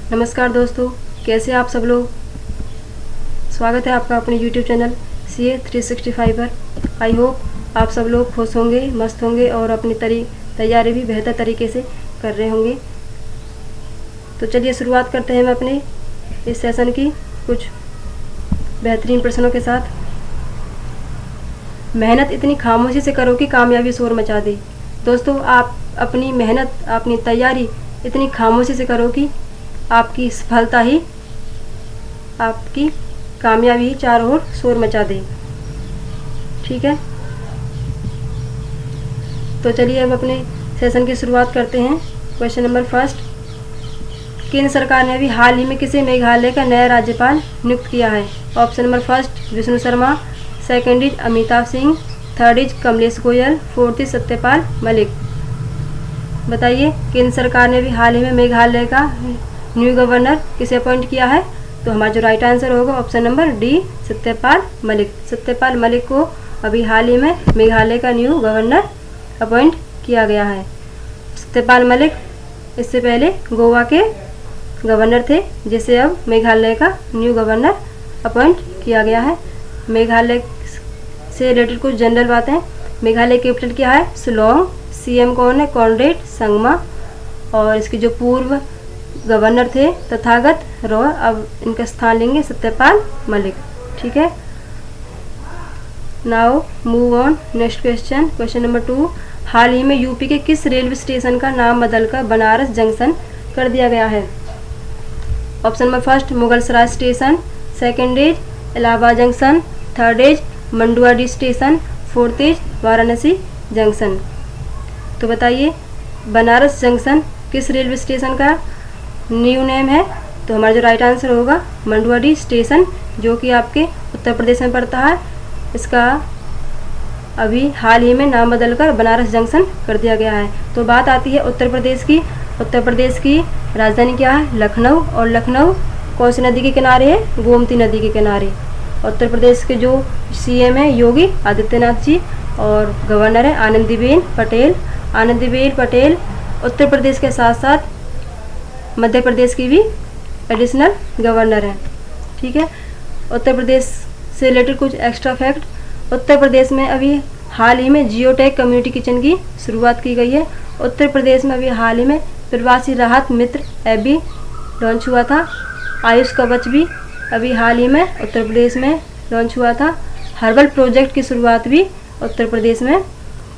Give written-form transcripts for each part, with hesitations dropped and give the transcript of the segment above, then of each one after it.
नमस्कार दोस्तों, कैसे आप सब लोग। स्वागत है आपका अपने YouTube चैनल CA 365 पर। आई होप आप सब लोग खुश होंगे, मस्त होंगे और अपनी तैयारी भी बेहतर तरीके से कर रहे होंगे। तो चलिए शुरुआत करते हैं हम अपने इस सेशन की कुछ बेहतरीन प्रश्नों के साथ। मेहनत इतनी खामोशी से करो कि कामयाबी शोर मचा दे। दोस्तों, आप अपनी मेहनत, अपनी तैयारी इतनी खामोशी से करो कि आपकी सफलता ही, आपकी कामयाबी ही चारों ओर शोर मचा दे। ठीक है, तो चलिए अब अपने सेशन की शुरुआत करते हैं। क्वेश्चन नंबर फर्स्ट, केंद्र सरकार ने अभी हाल ही में किसे मेघालय का नया राज्यपाल नियुक्त किया है। Option number first Vishnu Sharma, second is Amitabh Singh, third is Kamlesh Goyal, fourth is Satyapal Malik. बताइए, केंद्र सरकार ने अभी हाल ही में मेघालय का न्यू गवर्नर किसे अपॉइंट किया है। तो हमारा जो राइट आंसर होगा option number D, Satyapal Malik. Satyapal Malik को अभी हाल ही में मेघालय का न्यू गवर्नर अपॉइंट किया गया है। सत्यपाल मलिक इससे पहले गोवा के गवर्नर थे, जिसे अब मेघालय का न्यू गवर्नर अपॉइंट किया गया है। मेघालय से रिलेटेड कुछ जनरल बातें। मेघालय कैपिटल क्या है, शिलोंग। सीएम कौन है, कॉनरेड संगमा। और इसके जो पूर्व गवर्नर थे तथागत रॉय, अब इनका स्थान लेंगे सत्यपाल मलिक। ठीक है, now move on next question. Question number 2, हाल ही में यूपी के किस रेलवे स्टेशन का नाम बदलकर बनारस जंक्शन कर दिया गया है। Option number first Mughalsarai station, second is Allahabad junction, third is Manduadih station, fourth is Varanasi junction. तो बताइए, बनारस जंक्शन किस रेलवे स्टेशन का न्यू नेम है। तो हमारा जो राइट आंसर होगा मंडुआडीह स्टेशन, जो कि आपके उत्तर प्रदेश में पड़ता है। इसका अभी हाल ही में नाम बदलकर बनारस जंक्शन कर दिया गया है। तो बात आती है उत्तर प्रदेश की। उत्तर प्रदेश की राजधानी क्या है, लखनऊ। और लखनऊ कौन सी नदी के किनारे है, गोमती नदी के किनारे। उत्तर प्रदेश के जो सीएम है योगी आदित्यनाथ जी, और गवर्नर है आनंदीबेन पटेल। आनंदीबेन पटेल उत्तर प्रदेश के साथ साथ मध्य प्रदेश की भी एडिशनल गवर्नर हैं। ठीक है, उत्तर प्रदेश से रिलेटेड कुछ एक्स्ट्रा फैक्ट। उत्तर प्रदेश में अभी हाल ही में जियोटेक कम्युनिटी किचन की शुरुआत की गई है। उत्तर प्रदेश में अभी हाल ही में प्रवासी राहत मित्र ऐप भी लॉन्च हुआ था। आयुष कवच भी अभी हाल ही में उत्तर प्रदेश में लॉन्च हुआ था। हर्बल प्रोजेक्ट की शुरुआत भी उत्तर प्रदेश में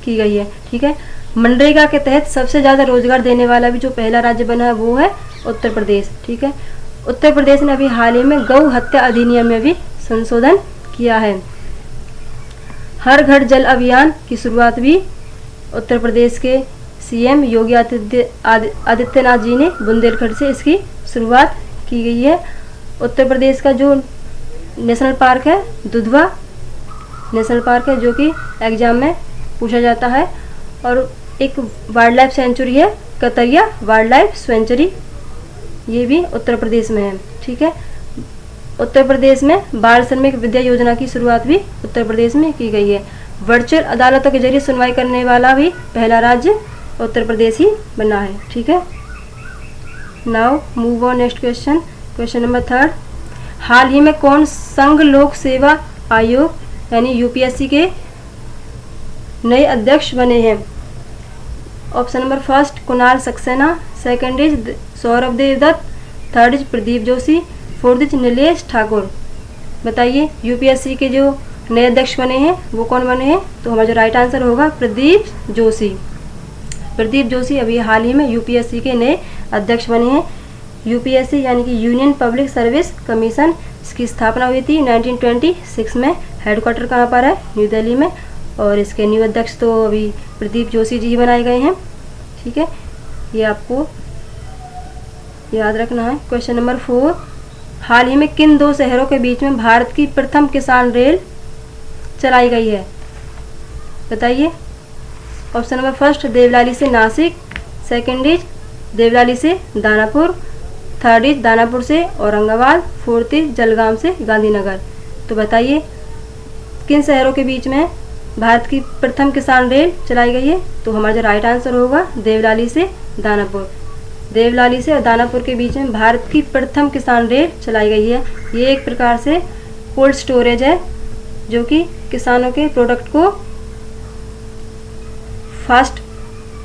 की गई है। ठीक है, मनरेगा के तहत सबसे ज़्यादा रोजगार देने वाला भी जो पहला राज्य बना है वो है उत्तर प्रदेश। ठीक है, उत्तर प्रदेश ने अभी हाल ही में गौ हत्या अधिनियम में भी संशोधन किया है। हर घर जल अभियान की शुरुआत भी उत्तर प्रदेश के सीएम योगी आदित्यनाथ जी ने बुंदेलखंड से इसकी शुरुआत की गई है। उत्तर प्रदेश का जो नेशनल पार्क है दुधवा नेशनल पार्क है, जो कि एग्जाम में पूछा जाता है। और एक वाइल्ड लाइफ सेंचुरी है कतरिया वाइल्ड लाइफ सेंचुरी, ये भी उत्तर प्रदेश में है। ठीक है, उत्तर प्रदेश में बाल श्रमिक विद्या योजना की शुरुआत भी उत्तर प्रदेश में की गई है। वर्चुअल अदालतों के जरिए सुनवाई करने वाला भी पहला राज्य उत्तर प्रदेश ही बना है। ठीक है, now move on next question. Question number 3, हाल ही में कौन संघ लोक सेवा आयोग यानी यूपीएससी के नए अध्यक्ष बने हैं। Option number first Kunal Saxena, second is Saurabh Devdutt, third is Pradeep Joshi, fourth is Nilesh Thakur. बताइए, यूपीएससी के जो नए अध्यक्ष बने हैं वो कौन बने हैं। तो हमारा जो राइट आंसर होगा प्रदीप जोशी। प्रदीप जोशी अभी हाल ही में यूपीएससी के नए अध्यक्ष बने हैं। यूपीएससी यानी कि यूनियन पब्लिक सर्विस कमीशन, इसकी स्थापना हुई थी 1926 में। हेडक्वार्टर कहाँ पर है, न्यू दिल्ली में। और इसके न्यू अध्यक्ष तो अभी प्रदीप जोशी जी बनाए गए हैं। ठीक है, ये आपको याद रखना है। क्वेश्चन नंबर 4, हाल ही में किन दो शहरों के बीच में भारत की प्रथम किसान रेल चलाई गई है। बताइए, ऑप्शन नंबर फर्स्ट देवलाली से नासिक, सेकंड इज देवलाली से दानापुर, थर्ड इज दानापुर से औरंगाबाद, फोर्थ इज जलगांव से गांधीनगर। तो बताइए, किन शहरों के बीच में भारत की प्रथम किसान रेल चलाई गई है। तो हमारा जो राइट आंसर होगा देवलाली से दानापुर। देवलाली से और दानापुर के बीच में भारत की प्रथम किसान रेल चलाई गई है। ये एक प्रकार से कोल्ड स्टोरेज है जो कि किसानों के प्रोडक्ट को फास्ट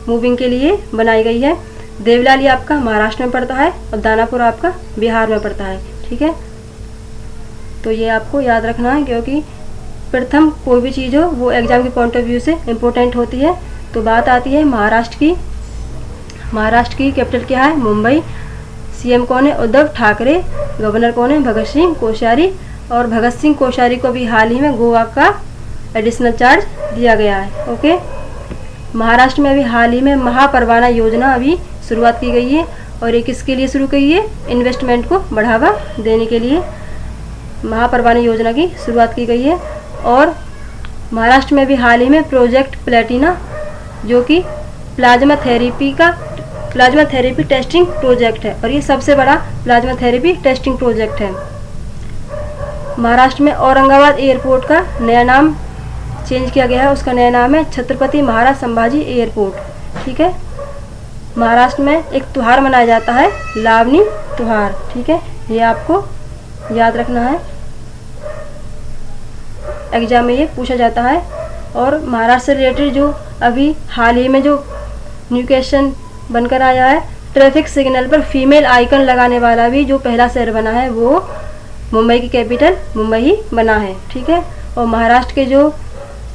मूविंग के लिए बनाई गई है। देवलाली आपका महाराष्ट्र में पड़ता है और दानापुर आपका बिहार में पड़ता है। ठीक है, तो ये आपको याद रखना है क्योंकि प्रथम कोई भी चीज़ हो वो एग्जाम के पॉइंट ऑफ व्यू से इम्पोर्टेंट होती है। तो बात आती है महाराष्ट्र की। महाराष्ट्र की कैपिटल क्या है? मुंबई। सीएम कौन है? उद्धव ठाकरे। गवर्नर कौन है? भगत सिंह कोश्यारी। और भगत सिंह कोश्यारी को भी हाल ही में गोवा का एडिशनल चार्ज दिया गया है। ओके, महाराष्ट्र में अभी हाल ही में महापरवाना योजना अभी शुरुआत की गई है और ये किसके लिए शुरू की है? इन्वेस्टमेंट को बढ़ावा देने के लिए महापरवाना योजना की शुरुआत की गई है। और महाराष्ट्र में भी हाल ही में प्रोजेक्ट प्लेटिना जो कि प्लाज्मा थेरेपी टेस्टिंग प्रोजेक्ट है और ये सबसे बड़ा प्लाज्मा थेरेपी टेस्टिंग प्रोजेक्ट है। महाराष्ट्र में औरंगाबाद एयरपोर्ट का नया नाम चेंज किया गया है, उसका नया नाम है छत्रपति महाराज संभाजी एयरपोर्ट। ठीक है, महाराष्ट्र में एक त्योहार मनाया जाता है, लावनी त्योहार। ठीक है, ये आपको याद रखना है, एग्जाम में ये पूछा जाता है। और महाराष्ट्र से रिलेटेड जो अभी हाल ही में जो न्यू क्वेश्चन बनकर आया है, ट्रैफिक सिग्नल पर फीमेल आइकन लगाने वाला भी जो पहला शहर बना है वो मुंबई की कैपिटल मुंबई ही बना है। ठीक है, और महाराष्ट्र के जो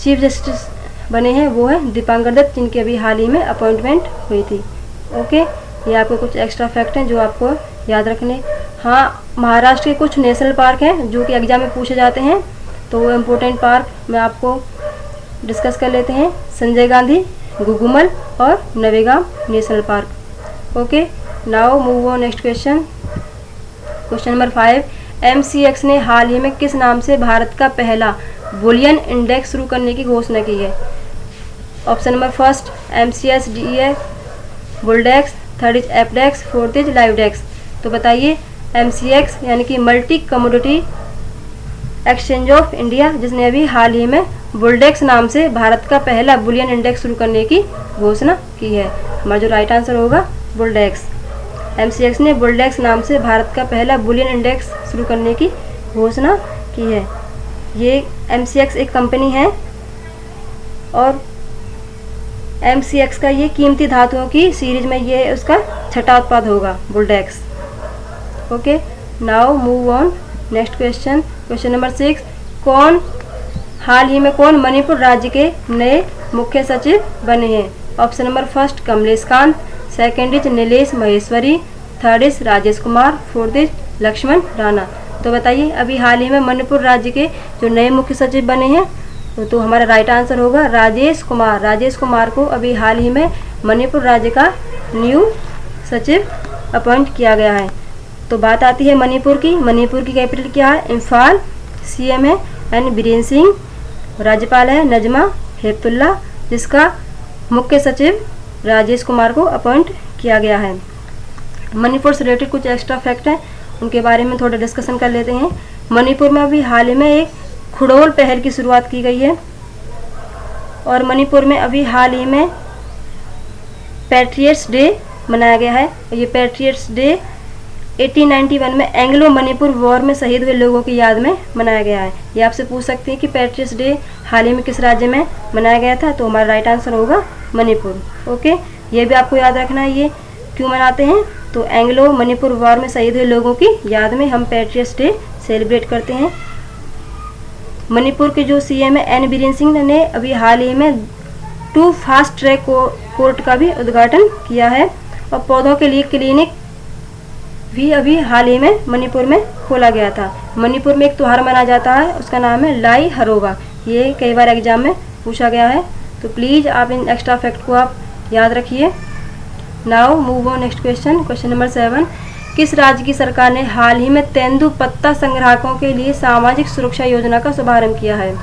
चीफ जस्टिस बने हैं वो है दीपांकर दत्त, जिनकी अभी हाल ही में अपॉइंटमेंट हुई थी। ओके, ये आपको कुछ एक्स्ट्रा फैक्ट हैं जो आपको याद रखने। हाँ, महाराष्ट्र के कुछ नेशनल पार्क हैं जो कि एग्जाम में पूछे जाते हैं, तो वो इम्पोर्टेंट पार्क में आपको डिस्कस कर लेते हैं। संजय गांधी, गुगुमल और Navegaon national park. Okay, now move on next question. Question number 5, MCX ने हाल ही में किस नाम से भारत का पहला बुलियन इंडेक्स शुरू करने की घोषणा की है? Option number first MCS DEX, Bulldex, third is Apdex, fourth is Livedex. तो बताइए MCX यानी कि multi commodity exchange of India, जिसने अभी हाल ही में बुलडेक्स नाम से भारत का पहला बुलियन इंडेक्स शुरू करने की घोषणा की है। हमारा जो राइट आंसर होगा बुलडेक्स। MCX ने बुलडेक्स नाम से भारत का पहला बुलियन इंडेक्स शुरू करने की घोषणा की है। ये MCX एक कंपनी है और MCX का ये कीमती धातुओं की सीरीज में ये उसका छठा उत्पाद होगा, Bulldex. Okay, now move on next question. Question number 6, हाल ही में कौन मणिपुर राज्य के नए मुख्य सचिव बने हैं? Option number first Kamlesh Kant, second is Nilesh Maheshwari, third is Rajesh Kumar, fourth is Laxman Rana. तो बताइए अभी हाल ही में मणिपुर राज्य के जो नए मुख्य सचिव बने हैं तो हमारा राइट आंसर होगा राजेश कुमार। राजेश कुमार को अभी हाल ही में मणिपुर राज्य का न्यू सचिव अपॉइंट किया गया है। तो बात आती है मणिपुर की। मणिपुर की कैपिटल क्या है? इम्फाल। CM है एन बीरेन सिंह, राज्यपाल है नजमा हेपतुल्ला, जिसका मुख्य सचिव राजेश कुमार को अपॉइंट किया गया है। मणिपुर से रिलेटेड कुछ एक्स्ट्रा फैक्ट हैं, उनके बारे में थोड़ा डिस्कशन कर लेते हैं। मणिपुर में अभी हाल ही में एक खुड़ोल पहल की शुरुआत की गई है और मणिपुर में अभी हाल ही में पैट्रियट्स डे मनाया गया है। ये पैट्रियट्स डे 1891 में एंग्लो मणिपुर वॉर में शहीद हुए लोगों की याद में मनाया गया है। ये आपसे पूछ सकते हैं कि पैट्रियट्स डे हाल ही में किस राज्य में मनाया गया था, तो हमारा राइट आंसर होगा मणिपुर। ओके, ये भी आपको याद रखना है ये क्यों मनाते हैं। तो एंग्लो मणिपुर वॉर में शहीद हुए लोगों की याद में हम पैट्रियट्स डे सेलिब्रेट करते हैं। मणिपुर के जो CM है एन बीरेन सिंह ने अभी हाल ही में 2 फास्ट ट्रैक कोर्ट का भी उद्घाटन किया है और पौधों के लिए क्लिनिक भी अभी हाल ही में मणिपुर में खोला गया था। मणिपुर में एक त्योहार मनाया जाता है, उसका नाम है लाई हरोबा। ये कई बार एग्जाम में पूछा गया है, तो प्लीज़ आप इन एक्स्ट्रा फैक्ट को आप याद रखिए। Now move on next question. Question number 7, किस राज्य की सरकार ने हाल ही में तेंदुपत्ता संग्राहकों के लिए सामाजिक सुरक्षा योजना का शुभारंभ किया है?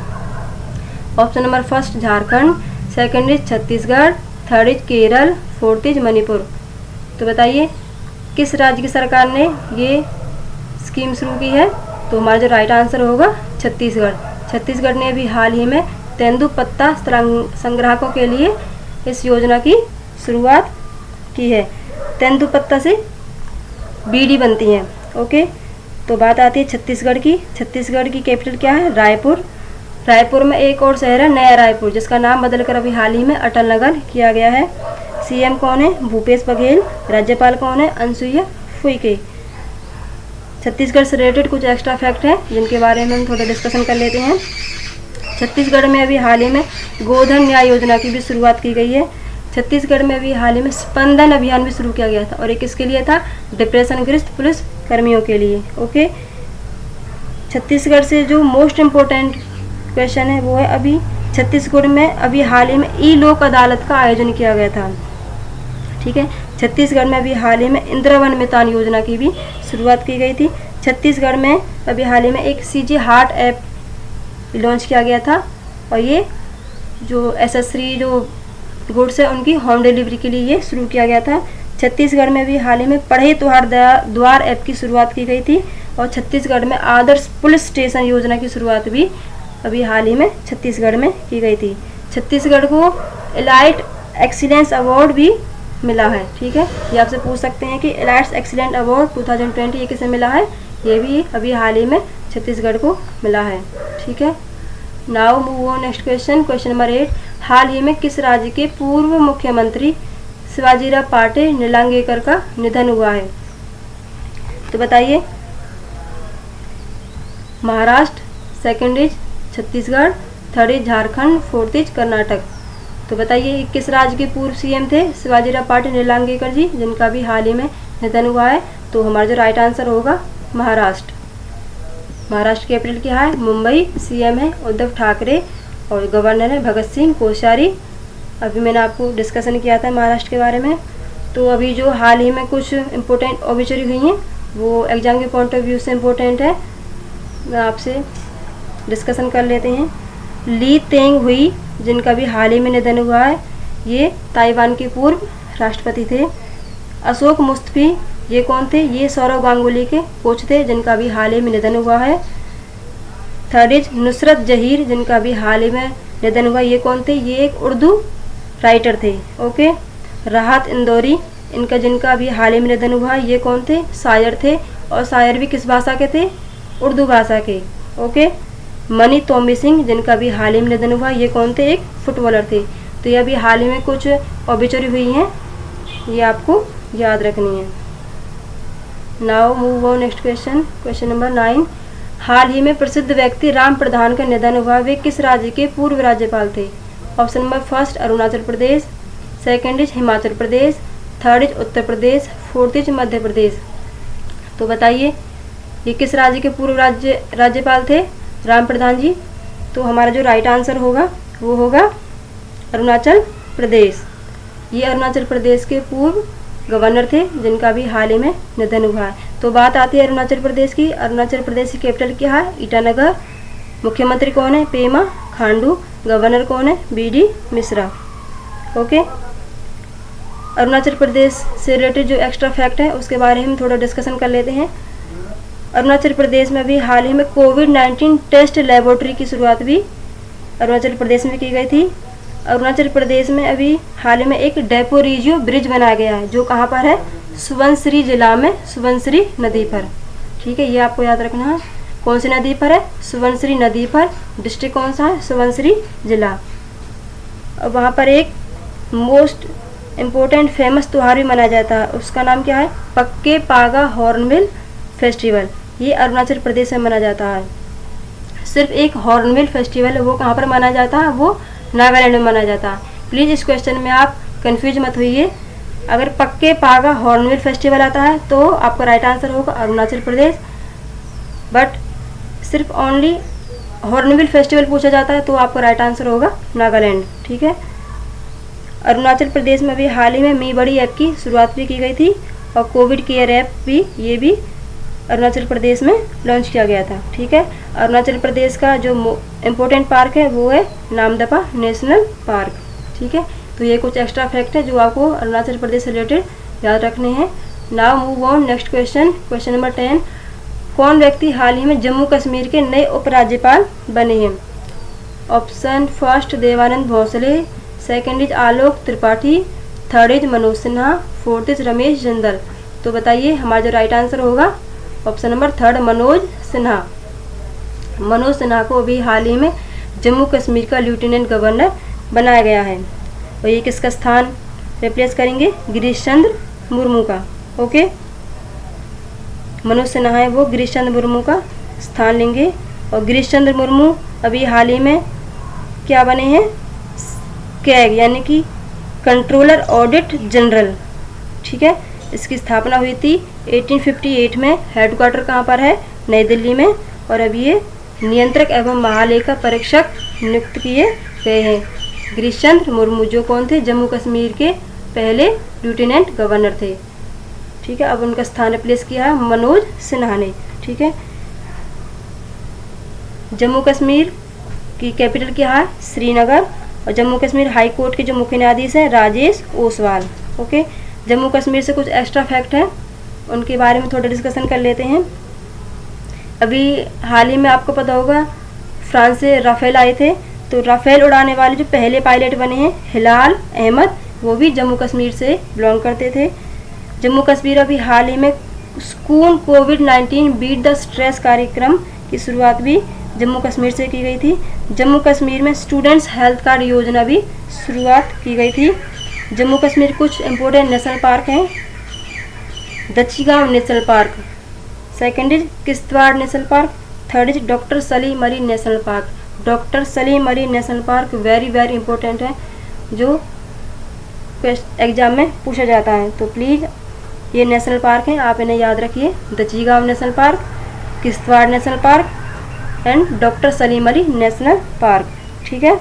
Option number first Jharkhand, second is Chhattisgarh, third is Kerala, fourth is Manipur. तो बताइए किस राज्य की सरकार ने ये स्कीम शुरू की है? तो हमारा जो राइट आंसर होगा छत्तीसगढ़। छत्तीसगढ़ ने भी हाल ही में तेंदुपत्ता संग्राहकों के लिए इस योजना की शुरुआत की है। तेंदुपत्ता से बीड़ी बनती हैं। ओके, तो बात आती है छत्तीसगढ़ की। छत्तीसगढ़ की कैपिटल क्या है? रायपुर। रायपुर में एक और शहर है नया रायपुर, जिसका नाम बदलकर अभी हाल ही में अटल नगर किया गया है। सीएम कौन है? भूपेश बघेल। राज्यपाल कौन है? अनुसुईया उइके। छत्तीसगढ़ से रिलेटेड कुछ एक्स्ट्रा फैक्ट हैं जिनके बारे में हम थोड़ा डिस्कशन कर लेते हैं। छत्तीसगढ़ में अभी हाल ही में गोधन न्याय योजना की भी शुरुआत की गई है। छत्तीसगढ़ में अभी हाल ही में स्पंदन अभियान भी शुरू किया गया था, और ये किसके लिए था? डिप्रेशन ग्रस्त पुलिस कर्मियों के लिए। ओके, छत्तीसगढ़ से जो मोस्ट इम्पोर्टेंट क्वेश्चन है वो है, अभी छत्तीसगढ़ में अभी हाल ही में ई लोक अदालत का आयोजन किया गया था। ठीक है, छत्तीसगढ़ में अभी हाल ही में इंदिरावन मितान योजना की भी शुरुआत की गई थी। छत्तीसगढ़ में अभी हाल ही में एक सीजी हार्ट ऐप लॉन्च किया गया था, और ये जो एसेसरी जो गुड्स है उनकी होम डिलीवरी के लिए ये शुरू किया गया था। छत्तीसगढ़ में भी हाल ही में पढ़े त्योहार द्वार ऐप की शुरुआत की गई थी, और छत्तीसगढ़ में आदर्श पुलिस स्टेशन योजना की शुरुआत भी अभी हाल ही में छत्तीसगढ़ में की गई थी। छत्तीसगढ़ को एलाइट एक्सीलेंस अवार्ड भी मिला है। ठीक है, ये आपसे पूछ सकते हैं कि एलाइट एक्सीलेंट अवार्ड 2020 ये किसे मिला है? ये भी अभी हाल ही में छत्तीसगढ़ को मिला है। ठीक है, now move on next question. Question number 8, हाल ही में किस राज्य के पूर्व मुख्यमंत्री शिवाजीराव पाटे नीलांगेकर का निधन हुआ है? तो बताइए। Maharashtra, second is Chhattisgarh, third is Jharkhand, fourth is Karnataka. तो बताइए किस राज्य के पूर्व सीएम थे शिवाजीराव पाटे नीलांगेकर जी, जिनका भी हाल ही में निधन हुआ है? तो हमारा जो राइट आंसर होगा महाराष्ट्र। महाराष्ट्र कैपिटल क्या है? मुंबई। सीएम है उद्धव ठाकरे, और गवर्नर है भगत सिंह कोश्यारी। अभी मैंने आपको डिस्कशन किया था महाराष्ट्र के बारे में। तो अभी जो हाल ही में कुछ इम्पोर्टेंट ऑब्जेक्टिव हुई हैं वो एग्जाम के पॉइंट ऑफ व्यू से इम्पोर्टेंट है, मैं आपसे डिस्कशन कर लेते हैं। ली तेंग हुई, जिनका भी हाल ही में निधन हुआ है, ये ताइवान के पूर्व राष्ट्रपति थे। अशोक मुस्तफी, ये कौन थे? ये सौरव गांगुली के कोच थे, जिनका भी हाल ही में निधन हुआ है। थर्ड इज नुसरत जहीर, जिनका भी हाल ही में निधन हुआ, ये कौन थे? ये एक उर्दू राइटर थे। ओके, राहत इंदौरी, इनका जिनका भी हाल ही में निधन हुआ, ये कौन थे? शायर थे, और शायर भी किस भाषा के थे? उर्दू भाषा के। ओके, मनी तोमी सिंह, जिनका भी हाल ही में निधन हुआ, ये कौन थे? एक फुटबॉलर थे। तो ये अभी हाल ही में कुछ ऑब्जेक्टिव हुई हैं, ये आपको याद रखनी है। Now move on next question. Question number 9, हाल ही में प्रसिद्ध व्यक्ति राम प्रधान का निधन हुआ, वे किस राज्य के पूर्व राज्यपाल थे? Option number first Arunachal Pradesh, second is Himachal Pradesh, third is Uttar Pradesh, fourth is Madhya Pradesh. तो बताइए ये किस राज्य के पूर्व राज्यपाल थे राम प्रधान जी? तो हमारा जो राइट आंसर होगा वो होगा अरुणाचल प्रदेश। ये अरुणाचल प्रदेश के पूर्व गवर्नर थे, जिनका भी हाल ही में निधन हुआ है। तो बात आती है अरुणाचल प्रदेश की। अरुणाचल प्रदेश की कैपिटल क्या है? ईटानगर। मुख्यमंत्री कौन है? पेमा खांडू। गवर्नर कौन है? बीडी मिश्रा। ओके, अरुणाचल प्रदेश से रिलेटेड जो एक्स्ट्रा फैक्ट है उसके बारे में थोड़ा डिस्कशन कर लेते हैं। अरुणाचल प्रदेश में भी हाल ही में कोविड-19 टेस्ट लेबोरेटरी की शुरुआत भी अरुणाचल प्रदेश में की गई थी। अरुणाचल प्रदेश में अभी हाल ही में एक डेपोरिजियो ब्रिज बनाया गया है, जो कहाँ पर है? सुबनसिरी जिला में, सुबनसिरी नदी पर। ठीक है, ये आपको याद रखना है। कौन सी नदी पर है? सुबनसिरी नदी पर। डिस्ट्रिक्ट कौन सा है? सुबनसिरी जिला। और वहाँ पर एक मोस्ट इम्पोर्टेंट फेमस त्यौहार भी मनाया जाता है, उसका नाम क्या है? पक्के पागा हॉर्नबिल फेस्टिवल। ये अरुणाचल प्रदेश में मनाया जाता है। सिर्फ एक हॉर्नबिल फेस्टिवल है, वो कहाँ पर मनाया जाता है? वो नागालैंड में मनाया जाता है। प्लीज़ इस क्वेश्चन में आप कंफ्यूज मत होइए। अगर पक्के पागा हॉर्नबिल फेस्टिवल आता है तो आपका राइट आंसर होगा अरुणाचल प्रदेश, बट सिर्फ ओनली हॉर्नबिल फेस्टिवल पूछा जाता है तो आपका राइट आंसर होगा नागालैंड। ठीक है, अरुणाचल प्रदेश में भी हाल ही में मी बड़ी ऐप की शुरुआत भी की गई थी, और कोविड केयर ऐप भी, ये भी अरुणाचल प्रदेश में लॉन्च किया गया था। ठीक है, अरुणाचल प्रदेश का जो इम्पोर्टेंट पार्क है वो है नामदफा नेशनल पार्क। ठीक है, तो ये कुछ एक्स्ट्रा फैक्ट है जो आपको अरुणाचल प्रदेश से रिलेटेड याद रखने हैं। Now move on next question. Question number 10, कौन व्यक्ति हाल ही में जम्मू कश्मीर के नए उपराज्यपाल बने हैं? Option first Devanand Bhosale, second is Alok Tripathi, third is Manoj Sinha, fourth is Ramesh Jindal. तो बताइए हमारा जो राइट आंसर होगा option number third Manoj Sinha. Manoj Sinha को अभी हाल ही में जम्मू कश्मीर का लेफ्टिनेंट गवर्नर बनाया गया है। और ये किसका स्थान रिप्लेस करेंगे? गिरीश चंद्र मुर्मू का। ओके, मनोज सिन्हा है वो गिरीश चंद्र मुर्मू का स्थान लेंगे। और गिरीश चंद्र मुर्मू अभी हाल ही में क्या बने हैं? कैग यानी कि कंट्रोलर ऑडिट जनरल। ठीक है, इसकी स्थापना हुई थी 1858 में। हेडक्वार्टर कहाँ पर है? नई दिल्ली में। और अभी ये नियंत्रक एवं महालेखा परीक्षक नियुक्त किए गए हैं। गिरीश चंद्र मुर्मू जो कौन थे? जम्मू कश्मीर के पहले लेफ्टिनेंट गवर्नर थे। ठीक है, अब उनका स्थान रिप्लेस किया है मनोज सिन्हा ने। ठीक है, जम्मू कश्मीर की कैपिटल क्या है? श्रीनगर। और जम्मू कश्मीर हाई कोर्ट के जो मुख्य न्यायाधीश हैं राजेश ओसवाल। ओके, जम्मू कश्मीर से कुछ एक्स्ट्रा फैक्ट हैं, उनके बारे में थोड़ा डिस्कशन कर लेते हैं। अभी हाल ही में आपको पता होगा फ्रांस से राफेल आए थे, तो राफेल उड़ाने वाले जो पहले पायलट बने हैं हिलाल अहमद, वो भी जम्मू कश्मीर से बिलोंग करते थे। जम्मू कश्मीर अभी हाल ही में स्कूल कोविड-19 बीट द स्ट्रेस कार्यक्रम की शुरुआत भी जम्मू कश्मीर से की गई थी। जम्मू कश्मीर में स्टूडेंट्स हेल्थ कार्ड योजना भी शुरुआत की गई थी। जम्मू कश्मीर कुछ इम्पोर्टेंट नेशनल पार्क हैं। Dachigam national park, second is Kishtwar national park, third is doctor Salim Ali national park. Doctor Salim Ali national park very very important है, जो एग्जाम में पूछा जाता है। तो प्लीज़ ये नेशनल पार्क हैं, आप इन्हें याद रखिए। Dachigam national park, Kishtwar national park and doctor Salim Ali national park. ठीक है,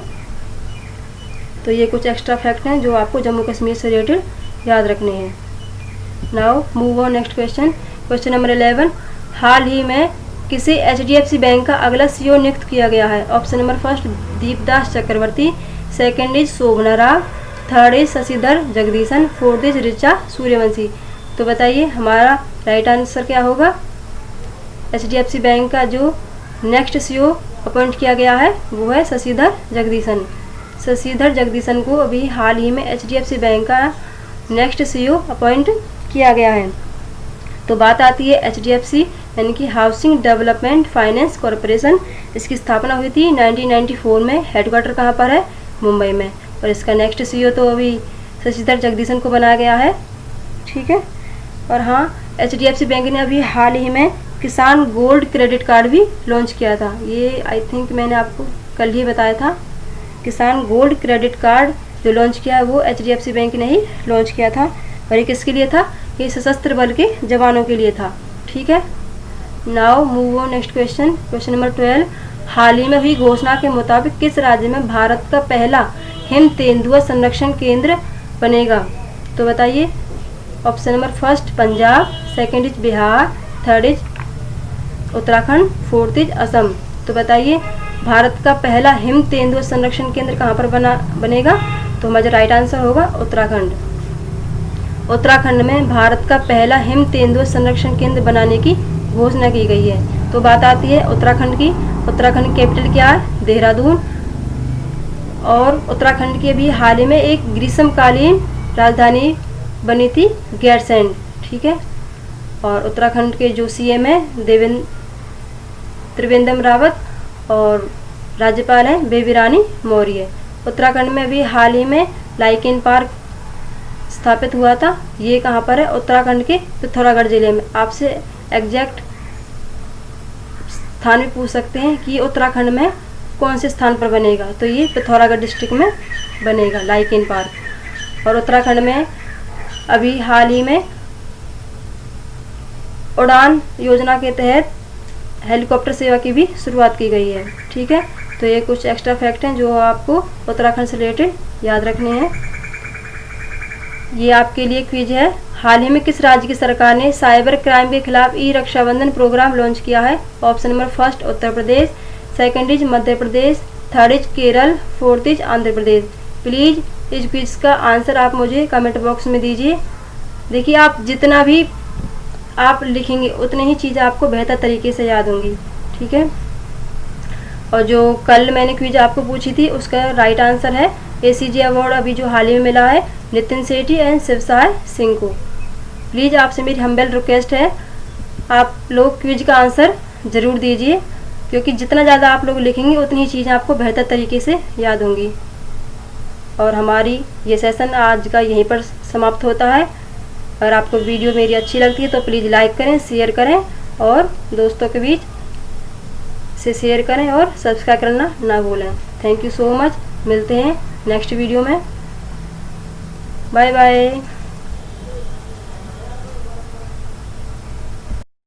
तो ये कुछ एक्स्ट्रा फैक्ट हैं जो आपको जम्मू कश्मीर से रिलेटेड याद रखने हैं। Now move on next question. Question number 11, हाल ही में किसी HDFC बैंक का अगला CEO नियुक्त किया गया है? Option number first Deepdas Chakraborty, second is Shobhana Rao, third is Sashidhar Jagdishan, fourth is Richa Suryavanshi. तो बताइए हमारा राइट आंसर क्या होगा? HDFC बैंक का जो नेक्स्ट CEO अपॉइंट किया गया है वो है शशिधर जगदीशन। शशिधर जगदीशन को अभी हाल ही में HDFC बैंक का नेक्स्ट CEO अपॉइंट किया गया है। तो बात आती है HDFC यानी कि हाउसिंग डेवलपमेंट फाइनेंस कॉरपोरेशन। इसकी स्थापना हुई थी 1994 में। हेडक्वार्टर कहाँ पर है? मुंबई में। और इसका नेक्स्ट CEO तो अभी शशिधर जगदीशन को बनाया गया है। ठीक है, और हाँ HDFC बैंक ने अभी हाल ही में किसान गोल्ड क्रेडिट कार्ड भी लॉन्च किया था। ये आई थिंक मैंने आपको कल ही बताया था। किसान गोल्ड क्रेडिट कार्ड जो लॉन्च किया है वो HDFC बैंक ने ही लॉन्च किया था। और ये किसके लिए था? ये सशस्त्र बल के जवानों के लिए था। ठीक है, now move on next question. Question number 12, हाल ही में हुई घोषणा के मुताबिक किस राज्य में भारत का पहला हिम तेंदुआ संरक्षण केंद्र बनेगा? तो बताइए option number first Punjab, second is Bihar, third is Uttarakhand, fourth is Assam. तो बताइए भारत का पहला हिम तेंदुआ संरक्षण केंद्र कहाँ पर बनेगा? तो हमारा राइट आंसर होगा उत्तराखंड। उत्तराखंड में भारत का पहला हिम तेंदुआ संरक्षण केंद्र बनाने की घोषणा की गई है। तो बात आती है उत्तराखंड की। उत्तराखंड की कैपिटल क्या है? देहरादून। और उत्तराखंड की अभी हाल ही में एक ग्रीष्मकालीन राजधानी बनी थी गैरसैंण। ठीक है, और उत्तराखंड के जो CM है त्रिवेंद्र रावत और राज्यपाल हैं बेबी रानी मौर्य। उत्तराखंड में अभी हाल ही में लाइकेन पार्क स्थापित हुआ था। ये कहाँ पर है? उत्तराखंड के पिथौरागढ़ जिले में। आपसे एग्जैक्ट स्थान भी पूछ सकते हैं कि उत्तराखंड में कौन से स्थान पर बनेगा, तो ये पिथौरागढ़ डिस्ट्रिक्ट में बनेगा लाइकेन पार्क। और उत्तराखंड में अभी हाल ही में उड़ान योजना के तहत हेलीकॉप्टर सेवा की भी शुरुआत की गई है। ठीक है, तो ये कुछ एक्स्ट्रा फैक्ट हैं जो आपको उत्तराखंड से रिलेटेड याद रखने हैं। ये आपके लिए क्विज है। हाल ही में किस राज्य की सरकार ने साइबर क्राइम के खिलाफ रक्षाबंधन प्रोग्राम लॉन्च किया है? Option number first Uttar Pradesh, second is Madhya Pradesh, third is Kerala, fourth is Andhra Pradesh. Please इस क्विज का आंसर आप मुझे कमेंट बॉक्स में दीजिए। देखिए आप जितना भी आप लिखेंगे उतनी ही चीज़ें आपको बेहतर तरीके से याद होंगी। ठीक है, और जो कल मैंने क्विज आपको पूछी थी उसका राइट आंसर है ACJ अवार्ड अभी जो हाल ही में मिला है नितिन सेठी एंड शिवसाय सिंह को। प्लीज़ आपसे मेरी हम्बल रिक्वेस्ट है, आप लोग क्विज का आंसर ज़रूर दीजिए, क्योंकि जितना ज़्यादा आप लोग लिखेंगे उतनी ही चीज़ें आपको बेहतर तरीके से याद होंगी। और हमारी ये सेशन आज का यहीं पर समाप्त होता है। अगर आपको वीडियो मेरी अच्छी लगती है तो प्लीज़ लाइक करें, शेयर करें और दोस्तों के बीच से शेयर करें और सब्सक्राइब करना ना भूलें। Thank you so much. मिलते हैं नेक्स्ट वीडियो में। Bye bye.